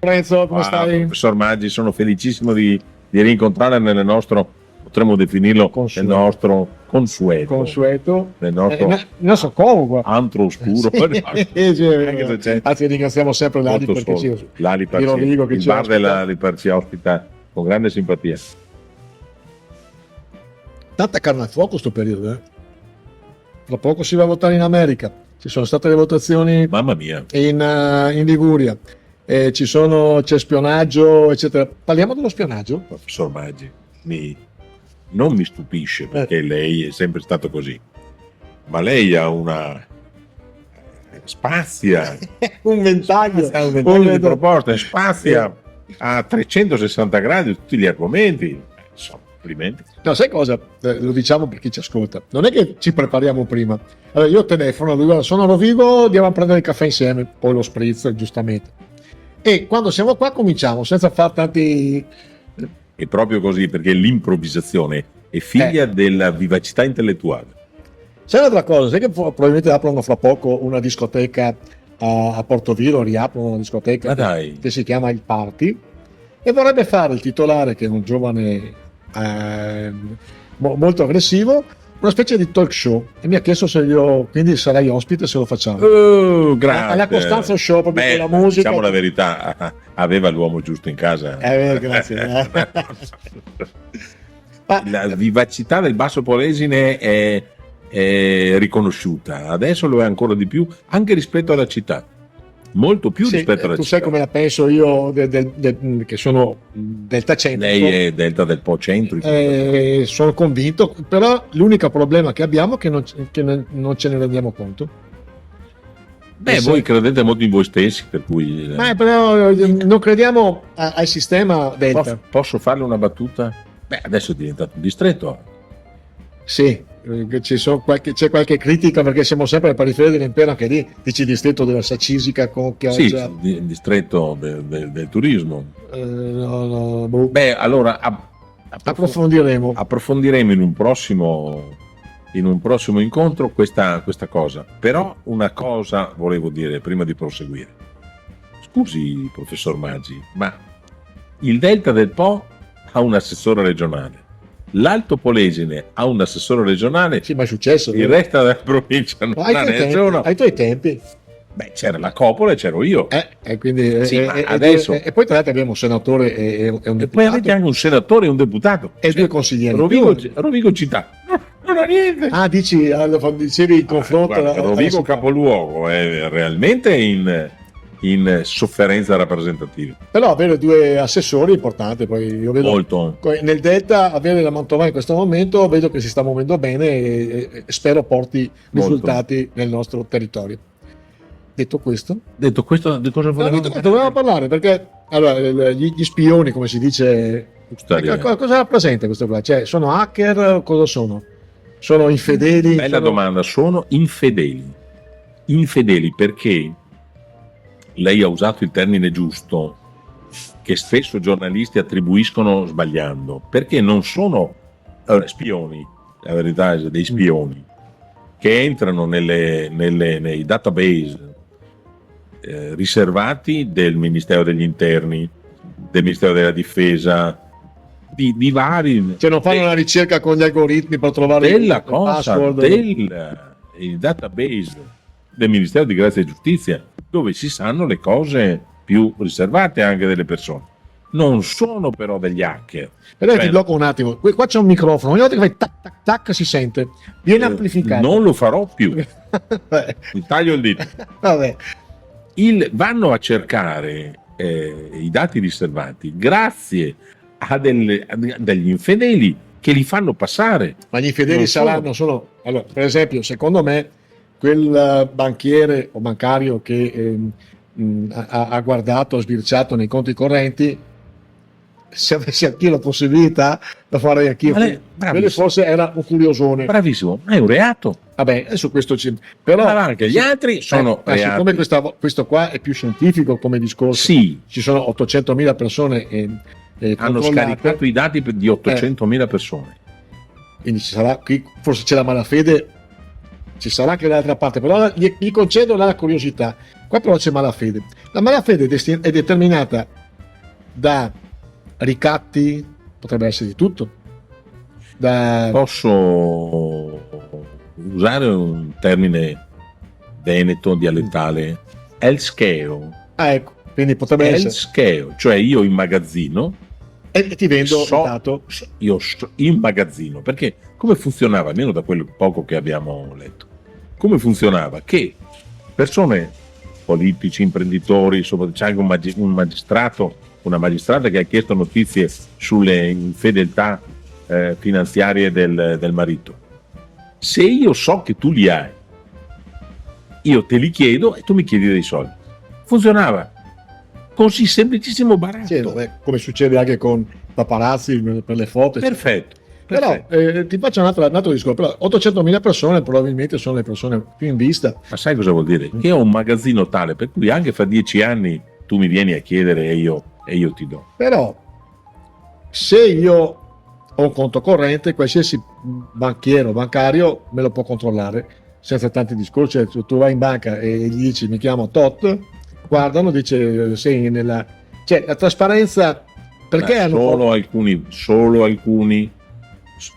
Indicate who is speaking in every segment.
Speaker 1: Lorenzo, come stai?
Speaker 2: Professor Maggi, sono felicissimo di rincontrarla nel nostro, potremmo definirlo, nel nostro consueto, nel
Speaker 1: nostro covo,
Speaker 2: antro oscuro.
Speaker 1: Anzi, ringraziamo sempre l'Ali perché
Speaker 2: l'Ali il bar dell'Ali ci ospita con grande simpatia.
Speaker 1: Tanta carne al fuoco sto periodo, Tra poco si va a votare in America, ci sono state le votazioni,
Speaker 2: mamma mia,
Speaker 1: in Liguria, c'è spionaggio, eccetera. Parliamo dello spionaggio?
Speaker 2: Professor Maggi, non mi stupisce perché lei è sempre stato così, ma lei ha una spazia
Speaker 1: un ventaglio
Speaker 2: di proposte, spazia a 360 gradi tutti gli argomenti, insomma.
Speaker 1: No, sai cosa? Lo diciamo per chi ci ascolta. Non è che ci prepariamo prima. Allora io telefono, lui sono a Rovigo, andiamo a prendere il caffè insieme, poi lo spritz, giustamente. E quando siamo qua cominciamo, senza far tanti...
Speaker 2: È proprio così, perché l'improvvisazione è figlia della vivacità intellettuale.
Speaker 1: Sai un'altra cosa? Sai che probabilmente aprono fra poco una discoteca a Portoviro, riaprono una discoteca che si chiama Il Party, e vorrebbe fare il titolare, che è un giovane... molto aggressivo, una specie di talk show, e mi ha chiesto se io quindi sarei ospite se lo facciamo.
Speaker 2: Grazie.
Speaker 1: Alla Costanzo Show, proprio con la musica.
Speaker 2: Diciamo la verità, aveva l'uomo giusto in casa.
Speaker 1: Grazie.
Speaker 2: La vivacità del Basso Polesine è riconosciuta, adesso lo è ancora di più anche rispetto alla città. Molto più rispetto alla città.
Speaker 1: Tu sai come la penso io, che sono Delta Centro.
Speaker 2: Lei è Delta del Po Centro.
Speaker 1: Sono convinto, però l'unico problema che abbiamo è che non ce ne rendiamo conto.
Speaker 2: Voi credete molto in voi stessi, per cui...
Speaker 1: però non crediamo al sistema Delta.
Speaker 2: Posso farle una battuta? Adesso è diventato un distretto.
Speaker 1: Sì. C'è qualche critica perché siamo sempre alle periferie dell'impero, anche lì dici distretto della Sacisica
Speaker 2: il distretto del turismo. Allora approfondiremo in un prossimo incontro questa cosa. Però una cosa volevo dire prima di proseguire. Scusi, professor Maggi, ma il Delta del Po ha un assessore regionale, l'Alto Polesine ha un assessore regionale.
Speaker 1: Sì, ma è successo.
Speaker 2: Il resto della provincia non ha nessuno.
Speaker 1: Ai tuoi tempi.
Speaker 2: C'era la Coppola e c'ero io.
Speaker 1: Quindi,
Speaker 2: adesso.
Speaker 1: E poi tra l'altro abbiamo un senatore e un deputato.
Speaker 2: E poi avete anche un senatore e un deputato.
Speaker 1: E due consiglieri.
Speaker 2: Rovigo città. Non ha niente.
Speaker 1: Dicevi il confronto.
Speaker 2: Rovigo capoluogo è realmente in sofferenza rappresentativa.
Speaker 1: Però avere due assessori è importante. Poi io vedo
Speaker 2: molto.
Speaker 1: Nel Delta avere la Mantovani in questo momento vedo che si sta muovendo bene e spero porti risultati nel nostro territorio. Detto questo,
Speaker 2: di cosa
Speaker 1: dovevamo parlare? Perché allora gli spioni, come si dice, cosa rappresenta questo qua? Cioè, sono hacker? Cosa sono? Sono infedeli?
Speaker 2: Bella domanda. Sono infedeli perché lei ha usato il termine giusto, che spesso giornalisti attribuiscono sbagliando, perché non sono spioni, la verità è dei spioni che entrano nei database riservati del Ministero degli Interni, del Ministero della Difesa, di vari...
Speaker 1: Cioè non fanno una ricerca con gli algoritmi per trovare
Speaker 2: il password il database del Ministero di Grazia e Giustizia, dove si sanno le cose più riservate anche delle persone. Non sono però degli hacker.
Speaker 1: Però ti blocco un attimo. Qua c'è un microfono, ogni volta che fai tac tac tac si sente. Viene amplificato.
Speaker 2: Non lo farò più. Mi taglio il dito.
Speaker 1: Vabbè.
Speaker 2: Vanno a cercare i dati riservati grazie a degli infedeli che li fanno passare.
Speaker 1: Ma gli infedeli saranno solo... Allora, per esempio, secondo me, quel banchiere o bancario che ha guardato, ha sbirciato nei conti correnti, se avessi anch'io la possibilità la farei anch'io. Forse era un curiosone.
Speaker 2: Bravissimo, ma è un reato.
Speaker 1: Vabbè, su questo però
Speaker 2: anche gli altri sono reati.
Speaker 1: Siccome questo qua è più scientifico come discorso,
Speaker 2: sì,
Speaker 1: ci sono 800.000 persone
Speaker 2: hanno scaricato i dati di 800.000 persone.
Speaker 1: Quindi ci sarà qui, forse c'è la malafede, ci sarà anche dall'altra parte, però gli concedo la curiosità. Qua però c'è malafede. La malafede è determinata da ricatti, potrebbe essere di tutto.
Speaker 2: Posso usare un termine veneto dialettale? El scheo.
Speaker 1: Ecco, quindi potrebbe essere.
Speaker 2: El scheo, cioè io in magazzino
Speaker 1: E ti vendo il dato.
Speaker 2: Io in magazzino, perché come funzionava, almeno da quel poco che abbiamo letto, come funzionava? Che persone, politici, imprenditori, insomma c'è anche un magistrato, una magistrata che ha chiesto notizie sulle infedeltà finanziarie del marito. Se io so che tu li hai, io te li chiedo e tu mi chiedi dei soldi. Funzionava così, semplicissimo, barato.
Speaker 1: Sì, come succede anche con paparazzi per le foto.
Speaker 2: Perfetto.
Speaker 1: Però ti faccio un altro discorso. Però 800.000 persone probabilmente sono le persone più in vista.
Speaker 2: Ma sai cosa vuol dire? Che ho un magazzino tale per cui anche fra 10 anni tu mi vieni a chiedere e io ti do.
Speaker 1: Però se io ho un conto corrente, qualsiasi banchiero bancario me lo può controllare senza tanti discorsi. Cioè, tu vai in banca e gli dici mi chiamo Tot, guardano, dice sei nella... Cioè la trasparenza, perché hanno...
Speaker 2: Solo alcuni,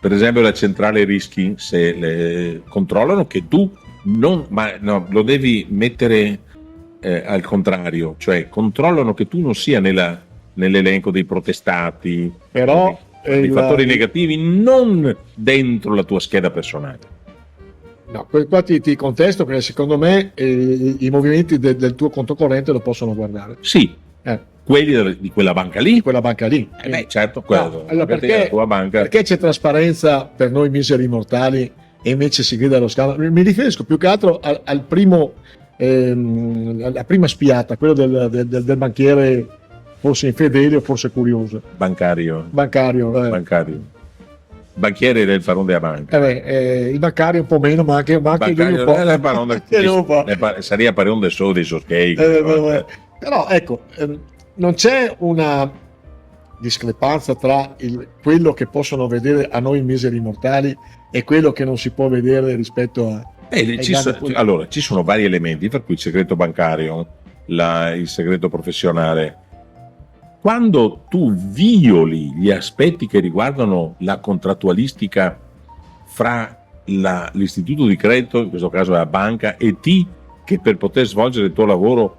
Speaker 2: per esempio la centrale rischi, se le controllano che tu lo devi mettere al contrario, cioè controllano che tu non sia nell'elenco dei protestati,
Speaker 1: però
Speaker 2: dei fattori negativi, non dentro la tua scheda personale.
Speaker 1: No, qua ti contesto perché secondo me i movimenti del tuo conto corrente lo possono guardare.
Speaker 2: Sì, quelli di quella banca lì. Certo,
Speaker 1: allora perché, la tua banca. Perché c'è trasparenza per noi miseri mortali e invece si grida allo scandalo? Mi riferisco più che altro al primo, alla prima spiata, quello del banchiere forse infedele o forse curioso.
Speaker 2: Bancario. Banchiere del Faron della banca.
Speaker 1: Il bancario un po' meno, ma anche
Speaker 2: bancario, un po'. Sarebbe Faron del Sole dei Sorchei.
Speaker 1: Però ecco, non c'è una discrepanza tra quello che possono vedere a noi miseri mortali e quello che non si può vedere rispetto a...
Speaker 2: Allora, ci sono vari elementi, per cui il segreto bancario, il segreto professionale. Quando tu violi gli aspetti che riguardano la contrattualistica fra l'istituto di credito, in questo caso la banca, e te, che per poter svolgere il tuo lavoro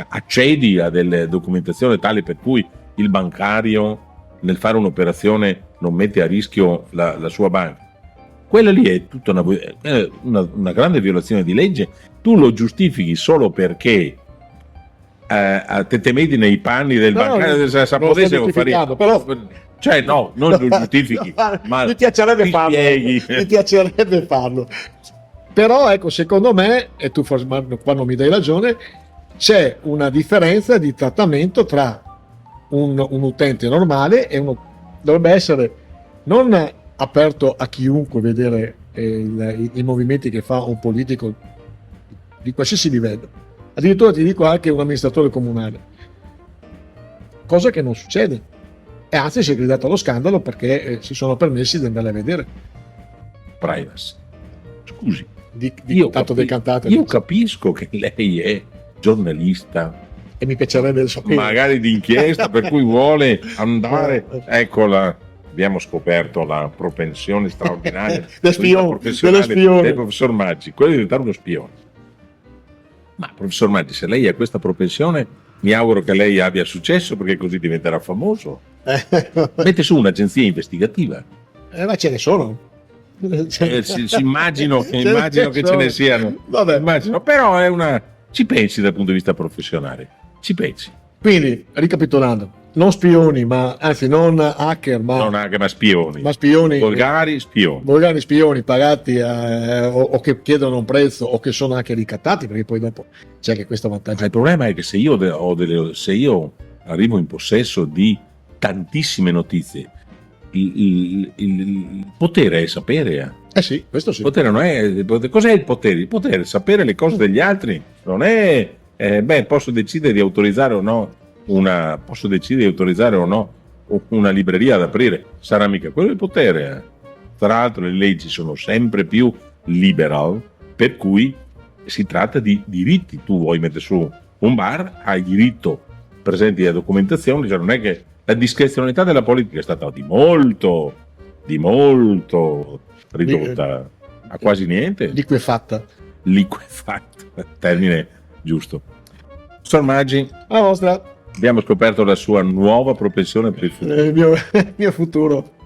Speaker 2: accedi a delle documentazioni tali per cui il bancario nel fare un'operazione non mette a rischio la sua banca, quella lì è tutta una grande violazione di legge. Tu lo giustifichi solo perché te metti nei panni del bancario, però cioè no, non lo giustifichi, ma
Speaker 1: mi piacerebbe farlo. Però ecco, secondo me, e tu forse qua non mi dai ragione, c'è una differenza di trattamento tra un utente normale e dovrebbe essere non aperto a chiunque vedere i movimenti che fa un politico di qualsiasi livello, addirittura ti dico anche un amministratore comunale, cosa che non succede, e anzi si è gridato allo scandalo perché si sono permessi di andare a vedere.
Speaker 2: Privacy, scusi,
Speaker 1: io
Speaker 2: capisco che lei è giornalista
Speaker 1: e mi piacerebbe sapere,
Speaker 2: magari d'inchiesta, per cui vuole andare, eccola, abbiamo scoperto la propensione straordinaria
Speaker 1: del
Speaker 2: professor Maggi, quello di diventare uno spione. Ma professor Maggi, se lei ha questa propensione, mi auguro che lei abbia successo, perché così diventerà famoso. Mette su un'agenzia investigativa.
Speaker 1: Ma ce ne sono.
Speaker 2: Immagino che ce ne siano. Immagino, però ci pensi dal punto di vista professionale. Ci pensi.
Speaker 1: Quindi, ricapitolando, non spioni, non hacker,
Speaker 2: ma spioni. Volgari
Speaker 1: spioni pagati o che chiedono un prezzo o che sono anche ricattati, perché poi dopo c'è anche questo vantaggio.
Speaker 2: Il problema è che se io arrivo in possesso di tantissime notizie, il potere è sapere.
Speaker 1: Sì, questo sì.
Speaker 2: Il potere non è. Cos'è il potere? Il potere è sapere le cose degli altri, non è. Posso decidere di autorizzare o no una libreria ad aprire, sarà mica quello il potere. Tra l'altro le leggi sono sempre più liberal, per cui si tratta di diritti. Tu vuoi mettere su un bar, hai diritto, presenti la documentazione, cioè non è che la discrezionalità della politica è stata di molto ridotta a quasi niente.
Speaker 1: Liquefatta,
Speaker 2: termine giusto. Professor Maggi,
Speaker 1: la vostra,
Speaker 2: abbiamo scoperto la sua nuova propensione per il futuro.
Speaker 1: il mio futuro.